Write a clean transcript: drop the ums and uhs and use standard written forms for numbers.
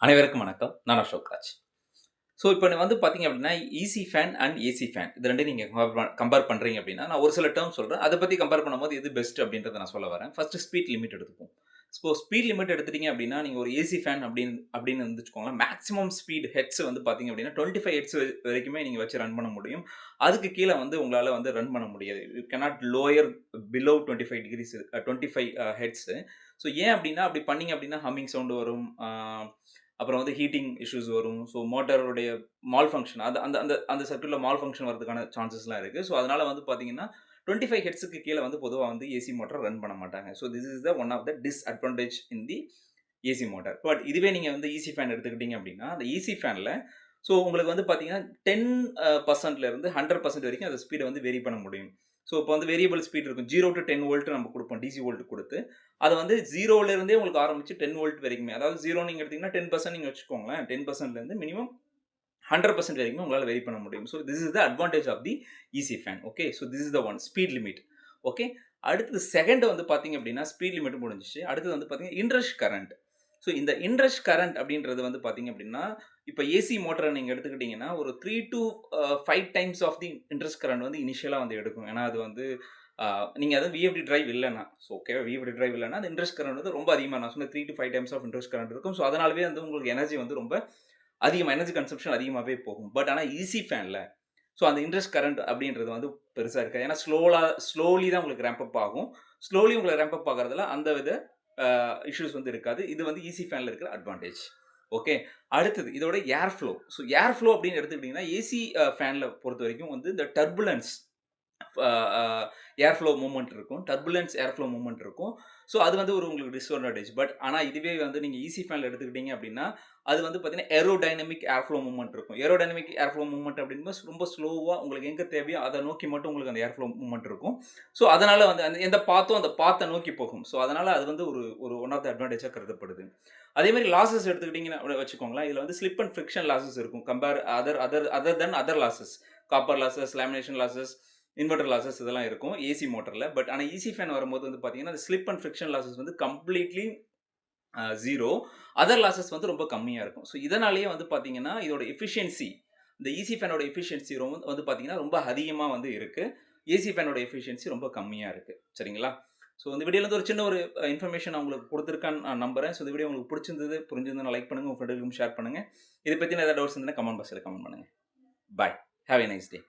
அனைவருக்கும் வணக்கம். நான் அசோக் ராஜ். ஸோ இப்போ வந்து பார்த்தீங்க அப்படின்னா, EC fan and AC fan இது 2யும் நீங்க கம்பேர் பண்றீங்க அப்படின்னா, நான் ஒரு சில டெர்ம் சொல்றேன். அத பத்தி கம்பேர் பண்ணும்போது எது பெஸ்ட் அப்படின்றத நான் சொல்ல வரேன். ஃபர்ஸ்ட் ஸ்பீட் லிமிட் எடுத்துப்போம். ஸ்பீட் லிமிட் எடுத்துட்டீங்க அப்படின்னா, நீங்க ஒரு ஏசி ஃபேன் அப்படின்னு வச்சுக்கோங்களேன். மேக்ஸிமம் ஸ்பீட் ஹெர்ட்ஸ் வந்து பார்த்தீங்க அப்படின்னா, 25 ஹெர்ட்ஸ் வரைக்குமே நீங்க வச்சு ரன் பண்ண முடியும். அதுக்கு கீழ வந்து உங்களால வந்து ரன் பண்ண முடியாது. You cannot lower below 25 degrees 25 hertz. So ஏன் அப்படின்னா, அப்படி பண்ணீங்க அப்படின்னா ஹம்மிங் சவுண்ட் வரும். அப்புறம் வந்து ஹீட்டிங் இஷ்யூஸ் வரும். ஸோ மோட்டாருடைய மால் ஃபங்ஷன் அது அந்த அந்த அந்த சர்க்யூட்ல மால் ஃபங்ஷன் வரதுக்கான சான்சஸ்லாம் இருக்கு. ஸோ அதனால வந்து பார்த்தீங்கன்னா, 25 ஹெர்ட்ஸுக்கு கீழ வந்து பொதுவா வந்து ஏசி மோட்டார் ரன் பண்ண மாட்டாங்க. So this is the one of the disadvantage in the AC motor. But இதுவே நீங்க வந்து ஈசி ஃபேன் எடுத்துக்கிட்டீங்க அப்படின்னா, அந்த ஈசி ஃபேன்ல ஸோ உங்களுக்கு வந்து பார்த்தீங்கன்னா 10% இருந்து 100% வரைக்கும் அந்த ஸ்பீட வந்து வேரி பண்ண முடியும். ஸோ இப்போ வந்து வேரியபிள் ஸ்பீட் இருக்கும். 0 டூ 10 வோல்ட் நம்ம குடுப்போம். டிசி வோல்ட் குடுத்து, அது வந்து 0ல இருந்தே உங்களுக்கு ஆரம்பிச்சு 10 வோல்ட் வரைக்குமே. அதாவது 0 நீங்க எடுத்தீங்கன்னா 10% நீங்க வச்சுக்கோங்களேன். 10%ல இருந்து மினிமம் 100% வரைக்கும் உங்களால வெரி பண்ண முடியும். So this is the advantage of the EC fan. Okay. So this is the one speed limit. Okay. அடுத்தது செகண்ட் வந்து பார்த்தீங்க அப்படின்னா, ஸ்பீட் லிமிட் முடிஞ்சுச்சு. அடுத்தது வந்து பார்த்தீங்கன்னா, இன்ரஷ் கரண்ட். ஸோ இந்த இன்ரஷ் கரண்ட் அப்படின்றது வந்து பார்த்தீங்க அப்படின்னா, இப்ப ஏசி மோட்டார நீங்க எடுத்துக்கிட்டீங்கன்னா, ஒரு 3 to 5 times of the inrush current வந்து இனிஷியலா வந்து எடுக்கும். ஏன்னா அது வந்து நீங்க அதாவது விஎஃப்டி டிரைவ் இல்லன்னா, ஸோ ஓகே விஎஃப்டி டிரைவ் இல்லன்னா, அந்த இன்ரஷ் கரண்ட் வந்து ரொம்ப அதிகமா நான் சொன்ன 3 to 5 times of inrush current இருக்கும். ஸோ அதனாலவே வந்து உங்களுக்கு எனர்ஜி வந்து ரொம்ப அதிகமா எனர்ஜி கன்சம்ப்ஷன் அதிகமாவே போகும். பட் ஆனா ஈசி ஃபேன்ல ஸோ அந்த இன்ட்ரஸ்ட் கரண்ட் அப்படின்றது வந்து பெருசா இருக்காது. ஏன்னா ஸ்லோலி தான் உங்களுக்கு ரேம்ப் அப் ஆகும். ஸ்லோலி உங்களுக்கு ரேம்ப் அப் ஆகுறதுல அந்த வித இஷ்யூஸ் வந்து இருக்காது. இது வந்து ஈசி ஃபேன்ல இருக்கிற அட்வான்டேஜ். ஓகே. அடுத்தது இதோட ஏர் ஃப்ளோ. ஸோ ஏர் ஃப்ளோ அப்படின்னு எடுத்துக்கிட்டீங்கன்னா, ஏசி ஃபேன்ல பொறுத்தவரைக்கும் வந்து இந்த டர்புலன்ஸ் அ அ ஏர் ஃப்ளோ மூவ்மெண்ட் இருக்கும். டர்புலன்ஸ் ஏர் ஃப்ளோ மூவ்மெண்ட் இருக்கும். ஸோ அது வந்து ஒரு உங்களுக்கு டிஸ்அட்வான்டேஜ். பட் ஆனா இதுவே வந்து நீங்க ஈசி ஃபேன்ல எடுத்துக்கிட்டீங்க அப்படின்னா, அது வந்து பார்த்தீங்கன்னா, ஏரோடைனமிக் ஏர் ஃப்ளோ மூவ்மெண்ட் இருக்கும். ஏரோடைனமிக் ஏர் ஃப்ளோ மூவ்மெண்ட் அப்படிங்கும்போது ரொம்ப ஸ்லோவா உங்களுக்கு எங்க தேவையோ அத நோக்கி மட்டும் உங்களுக்கு அந்த ஏர் ஃப்ளோ மூவ்மெண்ட் இருக்கும். ஸோ அதனால வந்து அந்த எந்த பாத்தோ அந்த பாத்த நோக்கி போகும். ஸோ அதனால அது வந்து ஒரு ஒரு ஒன் ஆஃப் த அட்வான்டேஜா கருதப்படுது. அதே மாரி லாஸஸ் எடுத்துக்கிட்டீங்கன்னா வச்சுக்கோங்களேன். இதுல வந்து ஸ்லிப் அண்ட் ஃபிரிக்ஷன் லாஸஸ் இருக்கும். Other then other losses. Copper losses, lamination losses, inverter losses இதெல்லாம் இருக்கும் ஏசி மோட்டார்ல. பட் ஆனா ஈசி ஃபேன் வரும்போது வந்து பார்த்தீங்கன்னா, அந்த ஸ்லிப் அண்ட் ஃபிரிக்ஷன் லாஸஸ் வந்து கம்ப்ளீட்லி 0. அதர் லாஸஸ் வந்து ரொம்ப கம்மியா இருக்கும். ஸோ இதனாலேயே வந்து பார்த்தீங்கன்னா, இதோட எஃபிஷியன்சி இந்த ஈசி ஃபேனோட எஃபிஷியன்சி வந்து பார்த்தீங்கன்னா, ரொம்ப அதிகமா வந்து இருக்கு. ஏசி ஃபேனோட எஃபிஷியன்சி ரொம்ப கம்மியா இருக்கு. சரிங்களா? ஸோ இந்த வீடியோல இருந்து ஒரு சின்ன ஒரு இன்ஃபர்மேஷன் நான் உங்களுக்கு குடுத்துருக்கேன்னு நான் நம்புறேன். ஸோ இந்த வீடியோ உங்களுக்கு புடிச்சிருந்தது, புரிஞ்சிருந்ததுன்னா லைக் பண்ணுங்க. உங்க ஃப்ரெண்டுகளுக்கும் ஷேர் பண்ணுங்க. இத பத்தின ஏதாவது டவுட்ஸ் இருந்ததுன்னா கமெண்ட் பாக்ஸ்ல கமெண்ட் பண்ணுங்க. Bye. Have a nice day.